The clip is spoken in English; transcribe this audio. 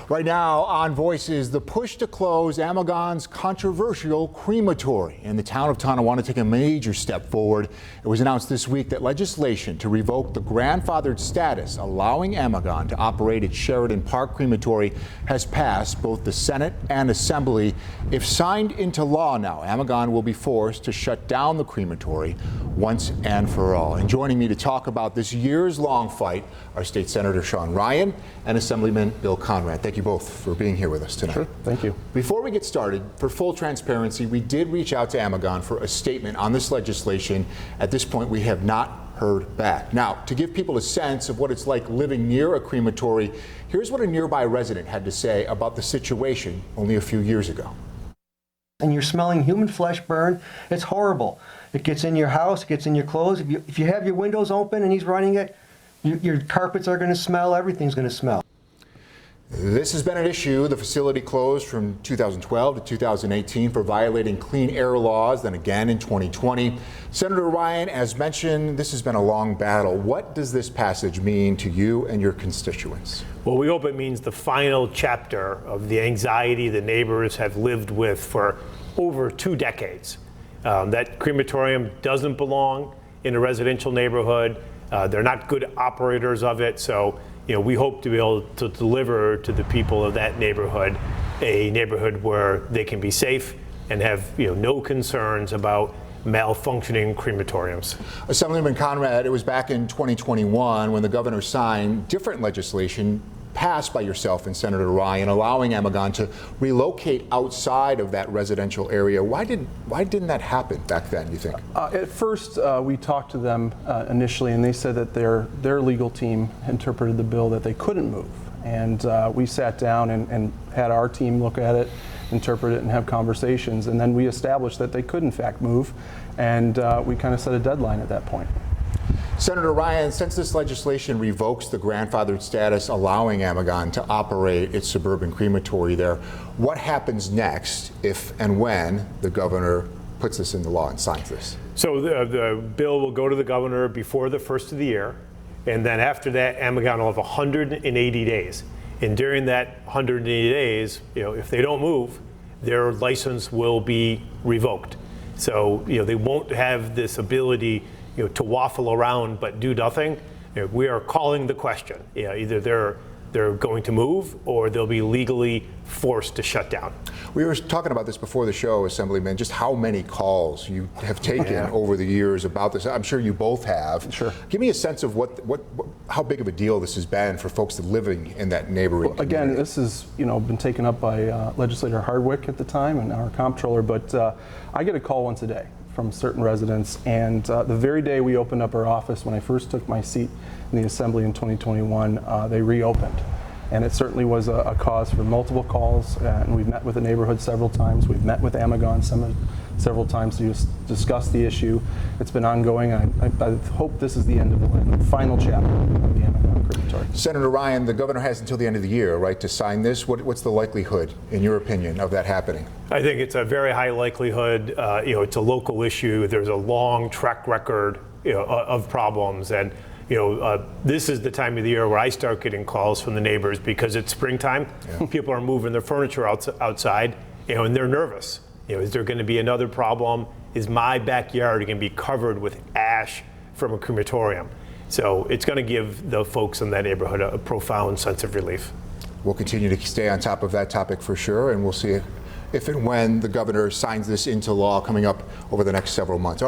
Right now on Voices, the push to close Amigone's controversial crematory in the town of Tonawanda taking a major step forward. It was announced this week that legislation to revoke the grandfathered status allowing Amigone to operate its Sheridan Park crematory has passed both the Senate and Assembly. If signed into law now, Amigone will be forced to shut down the crematory once and for all. And joining me to talk about this years-long fight are State Senator Sean Ryan and Assemblyman Bill Conrad. Thank you both for being here with us tonight. Sure, thank you. Before we get started, for full transparency, we did reach out to Amigone for a statement on this legislation. At this point, we have not heard back. Now, to give people a sense of what it's like living near a crematory, here's what a nearby resident had to say about the situation only a few years ago. And you're smelling human flesh burn. It's horrible. It gets in your house, it gets in your clothes. If you have your windows open and he's running it, your carpets are going to smell, everything's going to smell. This has been an issue. The facility closed from 2012 to 2018 for violating clean air laws, then again in 2020. Senator Ryan, as mentioned, this has been a long battle. What does this passage mean to you and your constituents? Well, we hope it means the final chapter of the anxiety the neighbors have lived with for over 2 decades. That crematorium doesn't belong in a residential neighborhood. They're not good operators of it, so we hope to be able to deliver to the people of that neighborhood a neighborhood where they can be safe and have no concerns about malfunctioning crematoriums. Assemblyman Conrad, it was back in 2021 when the governor signed different legislation passed by yourself and Senator Ryan, allowing Amigone to relocate outside of that residential area. Why didn't that happen back then, you think? At first, we talked to them initially, and they said that their legal team interpreted the bill that they couldn't move. And we sat down and had our team look at it, interpret it, and have conversations. And then we established that they could, in fact, move. And we kind of set a deadline at that point. Senator Ryan, since this legislation revokes the grandfathered status allowing Amigone to operate its suburban crematory there, what happens next if and when the governor puts this into law and signs this? So the bill will go to the governor before the first of the year, and then after that, Amigone will have 180 days. And during that 180 days, if they don't move, their license will be revoked. So they won't have this ability to waffle around but do nothing. We are calling the question. Either they're going to move or they'll be legally forced to shut down. We were talking about this before the show, Assemblyman, just how many calls you have taken over the years about this. I'm sure you both have. Sure. Give me a sense of how big of a deal this has been for folks living in that neighborhood. Well, again, this has been taken up by Legislator Hardwick at the time and our comptroller, but I get a call once a day from certain residents, and the very day we opened up our office, when I first took my seat in the Assembly in 2021, they reopened. And it certainly was a cause for multiple calls, and we've met with the neighborhood several times. We've met with Amigone several times to discuss the issue. It's been ongoing, and I hope this is the end of the final chapter of the Amigone crematory. Senator Ryan, the governor has until the end of the year, right, to sign this. What's the likelihood, in your opinion, of that happening? I think it's a very high likelihood. It's a local issue. There's a long track record of problems, and this is the time of the year where I start getting calls from the neighbors because it's springtime. Yeah. People are moving their furniture outside, and they're nervous. Is there going to be another problem? Is my backyard going to be covered with ash from a crematorium? So it's going to give the folks in that neighborhood a profound sense of relief. We'll continue to stay on top of that topic for sure, and we'll see if and when the governor signs this into law coming up over the next several months. All right.